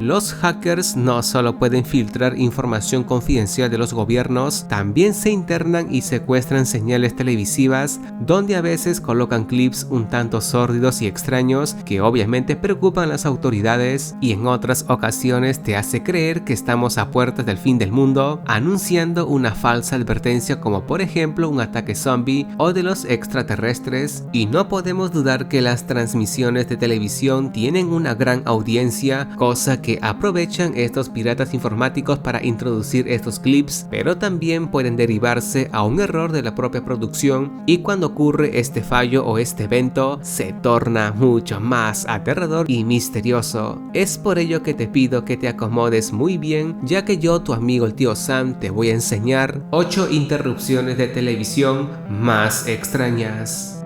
Los hackers no solo pueden filtrar información confidencial de los gobiernos, también se internan y secuestran señales televisivas, donde a veces colocan clips un tanto sórdidos y extraños que obviamente preocupan a las autoridades, y en otras ocasiones te hace creer que estamos a puertas del fin del mundo, anunciando una falsa advertencia como por ejemplo un ataque zombie o de los extraterrestres. Y no podemos dudar que las transmisiones de televisión tienen una gran audiencia, cosa que aprovechan estos piratas informáticos para introducir estos clips, pero también pueden derivarse a un error de la propia producción, y cuando ocurre este fallo o este evento se torna mucho más aterrador y misterioso. Es por ello que te pido que te acomodes muy bien, ya que yo, tu amigo el tío Sam, te voy a enseñar 8 interrupciones de televisión más extrañas.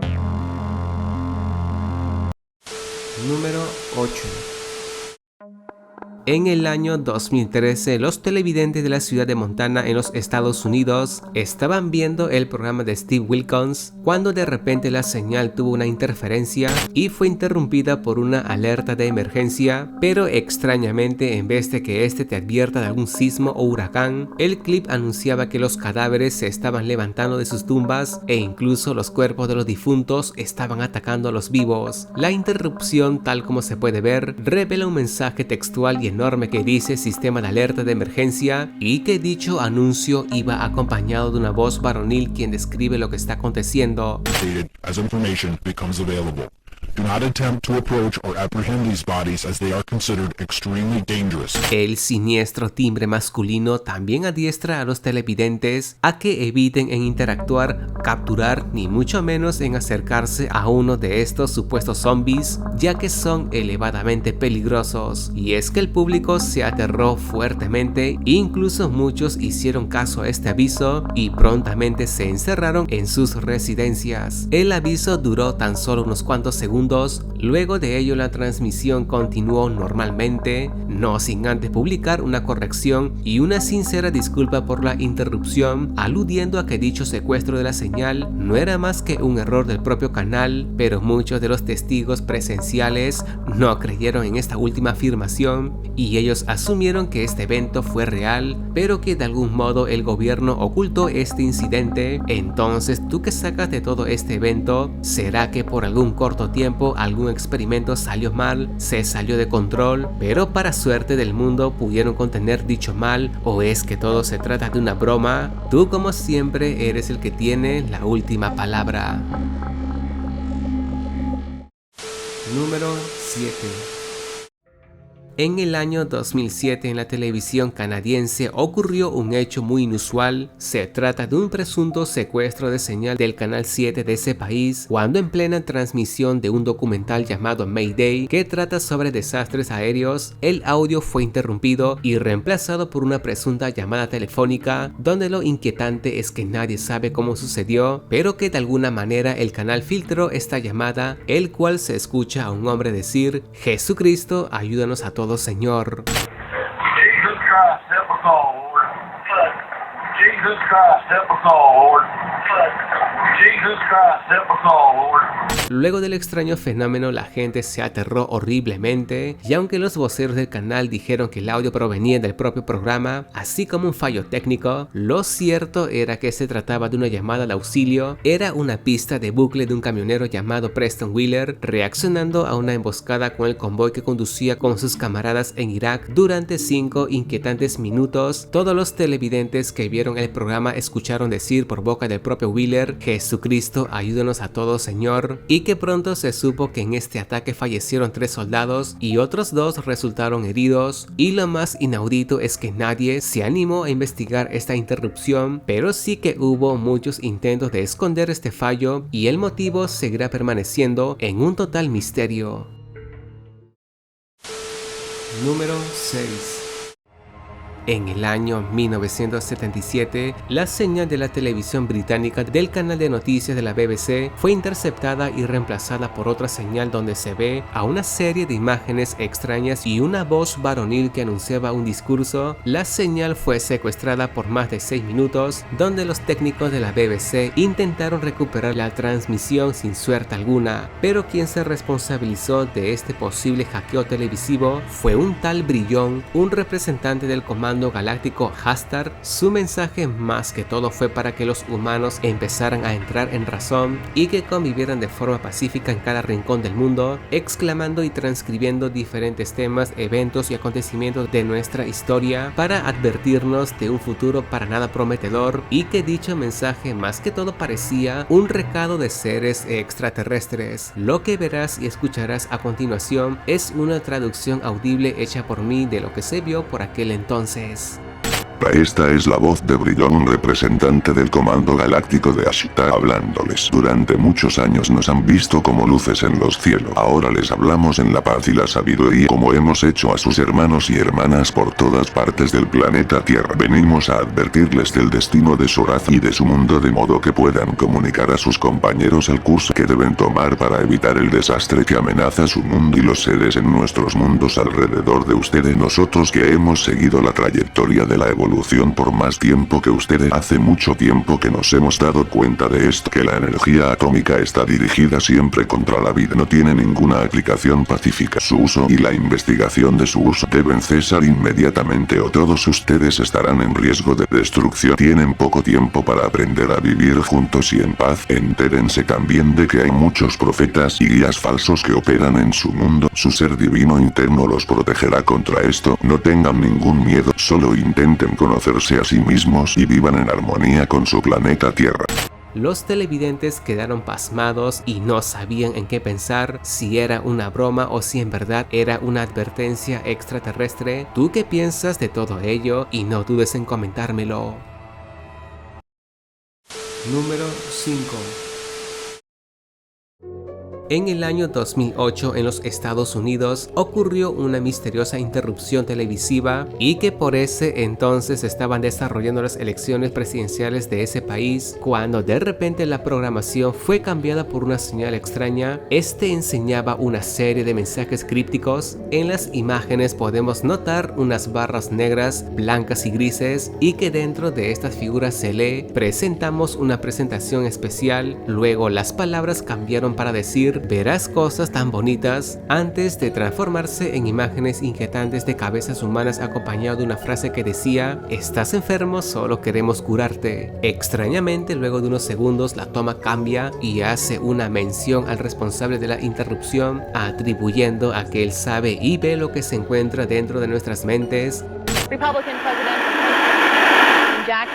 Número 8. En el año 2013, los televidentes de la ciudad de Montana en los Estados Unidos estaban viendo el programa de Steve Wilkos cuando de repente la señal tuvo una interferencia y fue interrumpida por una alerta de emergencia, pero extrañamente, en vez de que este te advierta de algún sismo o huracán, el clip anunciaba que los cadáveres se estaban levantando de sus tumbas e incluso los cuerpos de los difuntos estaban atacando a los vivos. La interrupción, tal como se puede ver, revela un mensaje textual y enorme que dice sistema de alerta de emergencia, y que dicho anuncio iba acompañado de una voz varonil quien describe lo que está aconteciendo. As information becomes available. Do not attempt to approach or apprehend these bodies as they are considered extremely dangerous. El siniestro timbre masculino también adiestra a los televidentes a que eviten en interactuar, capturar, ni mucho menos en acercarse a uno de estos supuestos zombies, ya que son elevadamente peligrosos. Y es que el público se aterró fuertemente, incluso muchos hicieron caso a este aviso y prontamente se encerraron en sus residencias. El aviso duró tan solo unos cuantos segundos. Luego de ello la transmisión continuó normalmente, no sin antes publicar una corrección y una sincera disculpa por la interrupción, aludiendo a que dicho secuestro de la señal no era más que un error del propio canal, pero muchos de los testigos presenciales no creyeron en esta última afirmación y ellos asumieron que este evento fue real, pero que de algún modo el gobierno ocultó este incidente. Entonces, ¿tú qué sacas de todo este evento? ¿Será que por algún corto tiempo algún experimento salió mal, se salió de control, pero para suerte del mundo pudieron contener dicho mal, o es que todo se trata de una broma? Tú, como siempre, eres el que tiene la última palabra. Número 7. En el año 2007 en la televisión canadiense ocurrió un hecho muy inusual. Se trata de un presunto secuestro de señal del canal 7 de ese país, cuando en plena transmisión de un documental llamado Mayday, que trata sobre desastres aéreos, el audio fue interrumpido y reemplazado por una presunta llamada telefónica, donde lo inquietante es que nadie sabe cómo sucedió, pero que de alguna manera el canal filtró esta llamada, el cual se escucha a un hombre decir: Jesucristo, ayúdanos a todos, Señor. Jesus Christ, help us all, Lord. Jesus Christ, help us all, Lord. Jesus Christ, help us all, Lord. Luego del extraño fenómeno, la gente se aterró horriblemente, y aunque los voceros del canal dijeron que el audio provenía del propio programa, así como un fallo técnico, lo cierto era que se trataba de una llamada al auxilio. Era una pista de bucle de un camionero llamado Preston Wheeler reaccionando a una emboscada con el convoy que conducía con sus camaradas en Irak durante 5 inquietantes minutos. Todos los televidentes que vieron el programa escucharon decir por boca del propio Wheeler: Jesucristo, ayúdanos a todos, Señor, y que pronto se supo que en este ataque fallecieron 3 soldados y otros 2 resultaron heridos. Y lo más inaudito es que nadie se animó a investigar esta interrupción, pero sí que hubo muchos intentos de esconder este fallo y el motivo seguirá permaneciendo en un total misterio. Número 6. En el año 1977, la señal de la televisión británica del canal de noticias de la BBC fue interceptada y reemplazada por otra señal donde se ve a una serie de imágenes extrañas y una voz varonil que anunciaba un discurso. La señal fue secuestrada por más de 6 minutos, donde los técnicos de la BBC intentaron recuperar la transmisión sin suerte alguna, pero quien se responsabilizó de este posible hackeo televisivo fue un tal Brillon, un representante del Comando Galáctico Hastar. Su mensaje más que todo fue para que los humanos empezaran a entrar en razón y que convivieran de forma pacífica en cada rincón del mundo, exclamando y transcribiendo diferentes temas, eventos y acontecimientos de nuestra historia para advertirnos de un futuro para nada prometedor, y que dicho mensaje más que todo parecía un recado de seres extraterrestres. Lo que verás y escucharás a continuación es una traducción audible hecha por mí de lo que se vio por aquel entonces. Esta es la voz de Brillon, un representante del Comando Galáctico de Ashita, hablándoles. Durante muchos años nos han visto como luces en los cielos. Ahora les hablamos en la paz y la sabiduría, como hemos hecho a sus hermanos y hermanas por todas partes del planeta Tierra. Venimos a advertirles del destino de su raza y de su mundo, de modo que puedan comunicar a sus compañeros el curso que deben tomar para evitar el desastre que amenaza su mundo y los seres en nuestros mundos alrededor de ustedes. Nosotros que hemos seguido la trayectoria de la evolución por más tiempo que ustedes, hace mucho tiempo que nos hemos dado cuenta de esto, que la energía atómica está dirigida siempre contra la vida, no tiene ninguna aplicación pacífica. Su uso y la investigación de su uso deben cesar inmediatamente o todos ustedes estarán en riesgo de destrucción. Tienen poco tiempo para aprender a vivir juntos y en paz. Entérense también de que hay muchos profetas y guías falsos que operan en su mundo. Su ser divino interno los protegerá contra esto. No tengan ningún miedo, solo intenten conocerse a sí mismos y vivan en armonía con su planeta Tierra. Los televidentes quedaron pasmados y no sabían en qué pensar, si era una broma o si en verdad era una advertencia extraterrestre. ¿Tú qué piensas de todo ello? Y no dudes en comentármelo. Número 5. En el año 2008 en los Estados Unidos ocurrió una misteriosa interrupción televisiva, y que por ese entonces estaban desarrollando las elecciones presidenciales de ese país, cuando de repente la programación fue cambiada por una señal extraña. Este enseñaba una serie de mensajes crípticos. En las imágenes podemos notar unas barras negras, blancas y grises, y que dentro de estas figuras se lee: presentamos una presentación especial. Luego las palabras cambiaron para decir: verás cosas tan bonitas, antes de transformarse en imágenes inquietantes de cabezas humanas, acompañado de una frase que decía: estás enfermo, solo queremos curarte. Extrañamente, luego de unos segundos la toma cambia y hace una mención al responsable de la interrupción, atribuyendo a que él sabe y ve lo que se encuentra dentro de nuestras mentes. Republican President Jack.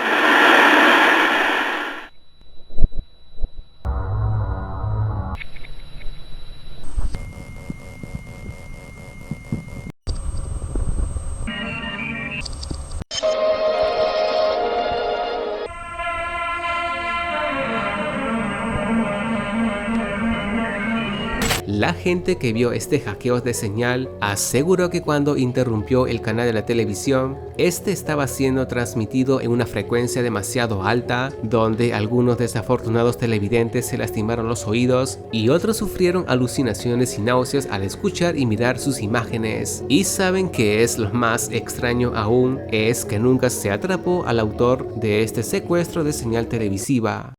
La gente que vio este hackeo de señal aseguró que cuando interrumpió el canal de la televisión, este estaba siendo transmitido en una frecuencia demasiado alta, donde algunos desafortunados televidentes se lastimaron los oídos y otros sufrieron alucinaciones y náuseas al escuchar y mirar sus imágenes. Y saben que es lo más extraño aún, es que nunca se atrapó al autor de este secuestro de señal televisiva.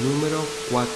Número 4.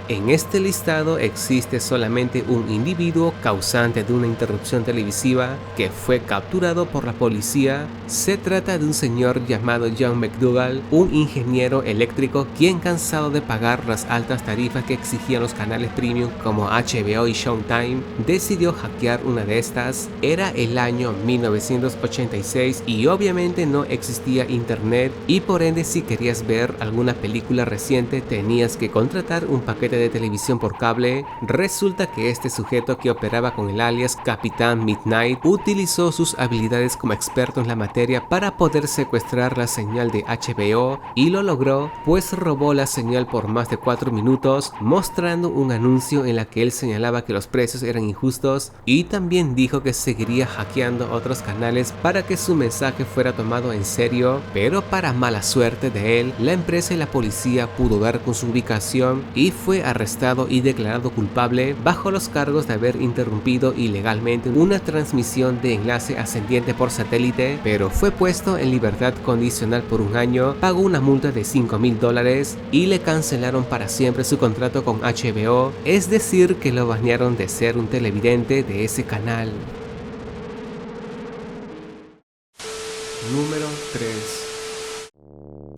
En este listado existe solamente un individuo causante de una interrupción televisiva que fue capturado por la policía. Se trata de un señor llamado John McDougall, un ingeniero eléctrico quien, cansado de pagar las altas tarifas que exigían los canales premium como HBO y Showtime, decidió hackear una de estas. Era el año 1986 y obviamente no existía internet, y por ende si querías ver alguna película reciente tenías que contratar un paquete de televisión por cable. Resulta que este sujeto, que operaba con el alias Capitán Midnight, utilizó sus habilidades como experto en la materia para poder secuestrar la señal de HBO, y lo logró, pues robó la señal por más de 4 minutos, mostrando un anuncio en la que él señalaba que los precios eran injustos, y también dijo que seguiría hackeando otros canales para que su mensaje fuera tomado en serio. Pero para mala suerte de él, la empresa y la policía pudo dar con su ubicación y fue arrestado y declarado culpable bajo los cargos de haber interrumpido ilegalmente una transmisión de enlace ascendiente por satélite, pero fue puesto en libertad condicional por un año, pagó una multa de $5,000 y le cancelaron para siempre su contrato con HBO, es decir que lo banearon de ser un televidente de ese canal. Número 3.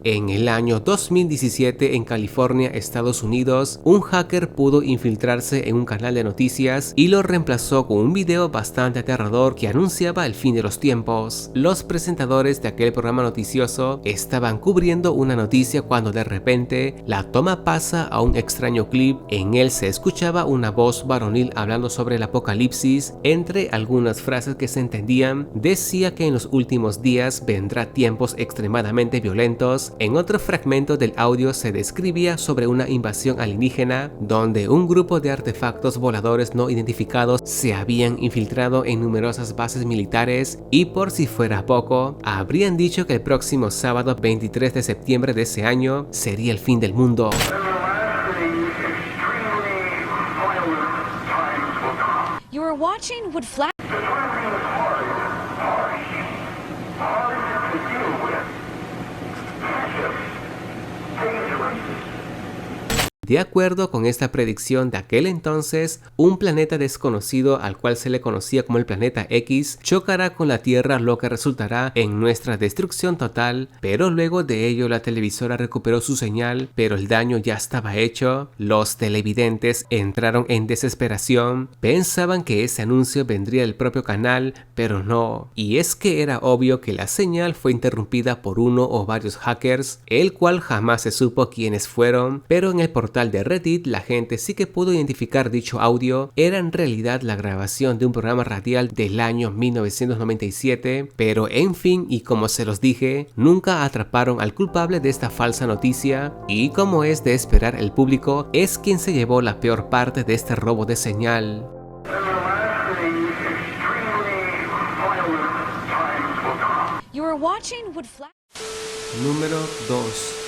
En el año 2017, en California, Estados Unidos, un hacker pudo infiltrarse en un canal de noticias y lo reemplazó con un video bastante aterrador que anunciaba el fin de los tiempos. Los presentadores de aquel programa noticioso estaban cubriendo una noticia cuando de repente la toma pasa a un extraño clip. En él se escuchaba una voz varonil hablando sobre el apocalipsis. Entre algunas frases que se entendían, decía que en los últimos días vendrá tiempos extremadamente violentos. En otro fragmento del audio se describía sobre una invasión alienígena donde un grupo de artefactos voladores no identificados se habían infiltrado en numerosas bases militares, y por si fuera poco, habrían dicho que el próximo sábado 23 de septiembre de ese año sería el fin del mundo. You are watching what Flash. De acuerdo con esta predicción de aquel entonces, un planeta desconocido al cual se le conocía como el planeta X chocará con la Tierra, lo que resultará en nuestra destrucción total. Pero luego de ello la televisora recuperó su señal, pero el daño ya estaba hecho. Los televidentes entraron en desesperación, pensaban que ese anuncio vendría del propio canal, pero no. Y es que era obvio que la señal fue interrumpida por uno o varios hackers, el cual jamás se supo quiénes fueron, pero en el portal de Reddit la gente sí que pudo identificar dicho audio. Era en realidad la grabación de un programa radial del año 1997, pero en fin, y como se los dije, nunca atraparon al culpable de esta falsa noticia, y como es de esperar, el público es quien se llevó la peor parte de este robo de señal. You are watching what Flash. Número 2.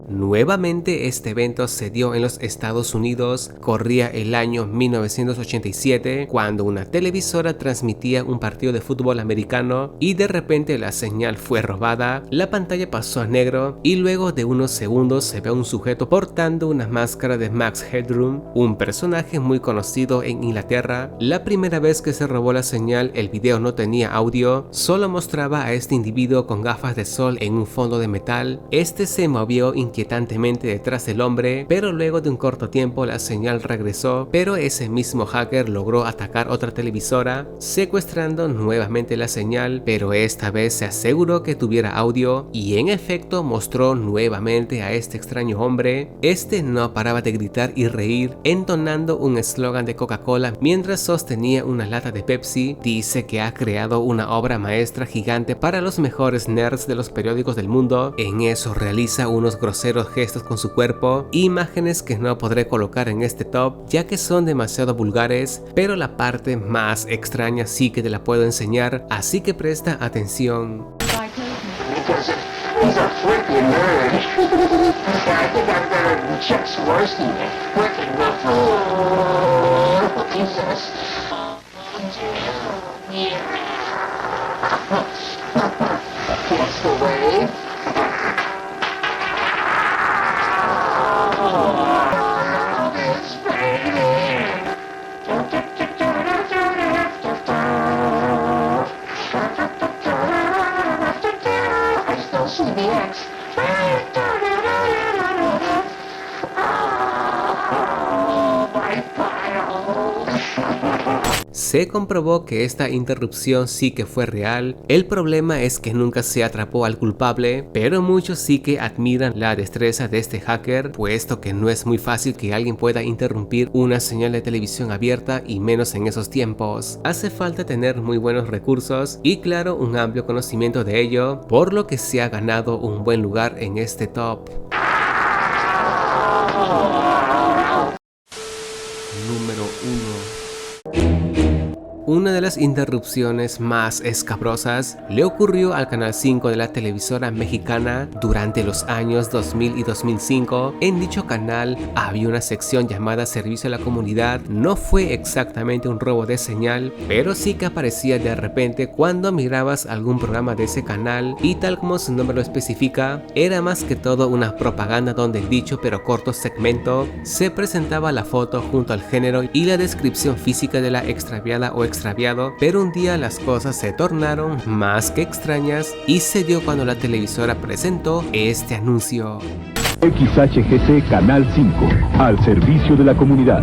Nuevamente este evento se dio en los Estados Unidos. Corría el año 1987 cuando una televisora transmitía un partido de fútbol americano y de repente la señal fue robada, la pantalla pasó a negro y luego de unos segundos se ve a un sujeto portando una máscara de Max Headroom, un personaje muy conocido en Inglaterra. La primera vez que se robó la señal, el video no tenía audio, solo mostraba a este individuo con gafas de sol en un fondo de metal. Este se movió inquietantemente detrás del hombre, pero luego de un corto tiempo la señal regresó, pero ese mismo hacker logró atacar otra televisora, secuestrando nuevamente la señal, pero esta vez se aseguró que tuviera audio y en efecto mostró nuevamente a este extraño hombre. Este no paraba de gritar y reír, entonando un eslogan de Coca-Cola mientras sostenía una lata de Pepsi. Dice que ha creado una obra maestra gigante para los mejores nerds de los periódicos del mundo. En eso realiza unos groseros gestos con su cuerpo, imágenes que no podré colocar en este top ya que son demasiado vulgares, pero la parte más extraña sí que te la puedo enseñar, así que presta atención. He's a freaking nerd. I think I'm gonna check Swarovski. Freaking nerd. Jesus. That's the way. It's fading. I still see the X. Oh, my files. Se comprobó que esta interrupción sí que fue real. El problema es que nunca se atrapó al culpable, pero muchos sí que admiran la destreza de este hacker, puesto que no es muy fácil que alguien pueda interrumpir una señal de televisión abierta y menos en esos tiempos. Hace falta tener muy buenos recursos y claro un amplio conocimiento de ello, por lo que se ha ganado un buen lugar en este top. Número 1. Una de las interrupciones más escabrosas le ocurrió al Canal 5 de la televisora mexicana durante los años 2000 y 2005. En dicho canal había una sección llamada Servicio a la Comunidad. No fue exactamente un robo de señal, pero sí que aparecía de repente cuando mirabas algún programa de ese canal y tal como su nombre lo especifica, era más que todo una propaganda donde en dicho pero corto segmento se presentaba la foto junto al género y la descripción física de la extraviada o extraviado, pero un día las cosas se tornaron más que extrañas y se dio cuando la televisora presentó este anuncio. XHGC Canal 5, al servicio de la comunidad.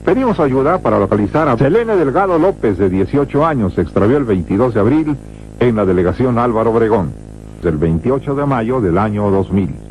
Pedimos ayuda para localizar a Selene Delgado López, de 18 años, se extravió el 22 de abril en la delegación Álvaro Obregón, del 28 de mayo del año 2000.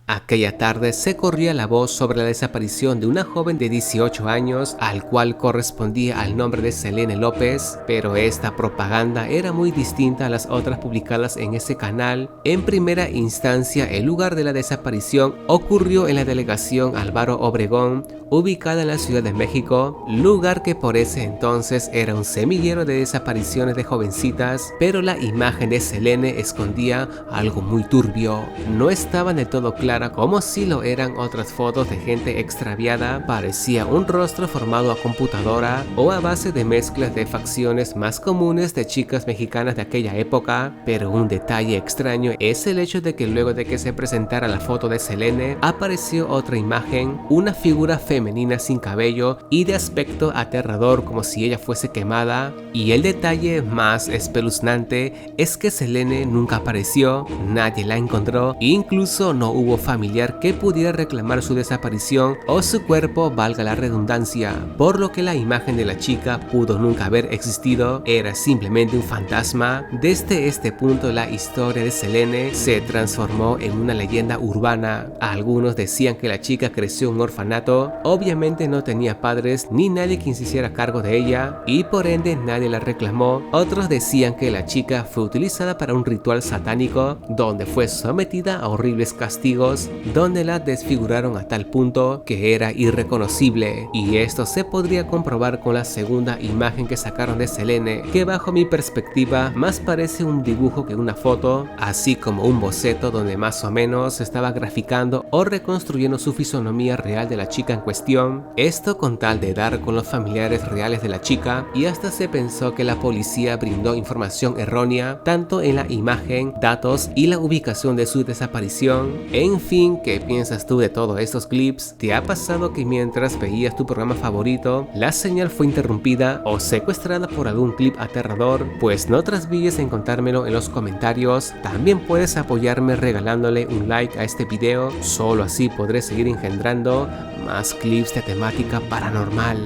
Aquella tarde se corría la voz sobre la desaparición de una joven de 18 años al cual correspondía al nombre de Selene López, pero esta propaganda era muy distinta a las otras publicadas en ese canal. En primera instancia, el lugar de la desaparición ocurrió en la delegación Álvaro Obregón, ubicada en la Ciudad de México, lugar que por ese entonces era un semillero de desapariciones de jovencitas, pero la imagen de Selene escondía algo muy turbio. No estaba de todo clara como si lo eran otras fotos de gente extraviada. Parecía un rostro formado a computadora o a base de mezclas de facciones más comunes de chicas mexicanas de aquella época, pero un detalle extraño es el hecho de que luego de que se presentara la foto de Selene, apareció otra imagen, una figura femenina sin cabello y de aspecto aterrador como si ella fuese quemada, y el detalle más espeluznante es que Selene nunca apareció, nadie la encontró, incluso no hubo familiar que pudiera reclamar su desaparición o su cuerpo, valga la redundancia, por lo que la imagen de la chica pudo nunca haber existido, era simplemente un fantasma. Desde este punto la historia de Selene se transformó en una leyenda urbana. Algunos decían que la chica creció en un orfanato, obviamente no tenía padres ni nadie quien se hiciera cargo de ella y por ende nadie la reclamó. Otros decían que la chica fue utilizada para un ritual satánico donde fue sometida a horribles castigos, donde la desfiguraron a tal punto que era irreconocible, y esto se podría comprobar con la segunda imagen que sacaron de Selene, que bajo mi perspectiva más parece un dibujo que una foto, así como un boceto donde más o menos se estaba graficando o reconstruyendo su fisonomía real de la chica en cuestión, esto con tal de dar con los familiares reales de la chica, y hasta se pensó que la policía brindó información errónea tanto en la imagen, datos y la ubicación de su desaparición. En fin, ¿qué piensas tú de todos estos clips? ¿Te ha pasado que mientras veías tu programa favorito, la señal fue interrumpida o secuestrada por algún clip aterrador? Pues no te olvides en contármelo en los comentarios. También puedes apoyarme regalándole un like a este video, solo así podré seguir engendrando más clips de temática paranormal.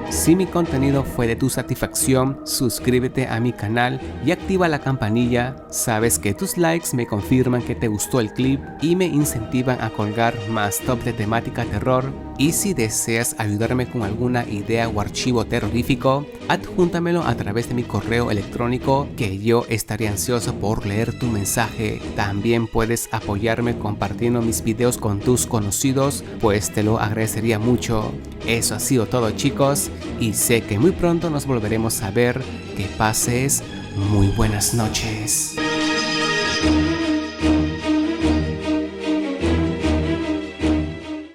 Si mi contenido fue de tu satisfacción, suscríbete a mi canal y activa la campanilla. Sabes que tus likes me confirman que te gustó el clip y me incentivan a colgar más top de temática terror. Y si deseas ayudarme con alguna idea o archivo terrorífico, adjúntamelo a través de mi correo electrónico, que yo estaré ansioso por leer tu mensaje. También puedes apoyarme compartiendo mis videos con tus conocidos, pues te lo agradecería mucho. Eso ha sido todo, chicos, y sé que muy pronto nos volveremos a ver. Que pases muy buenas noches.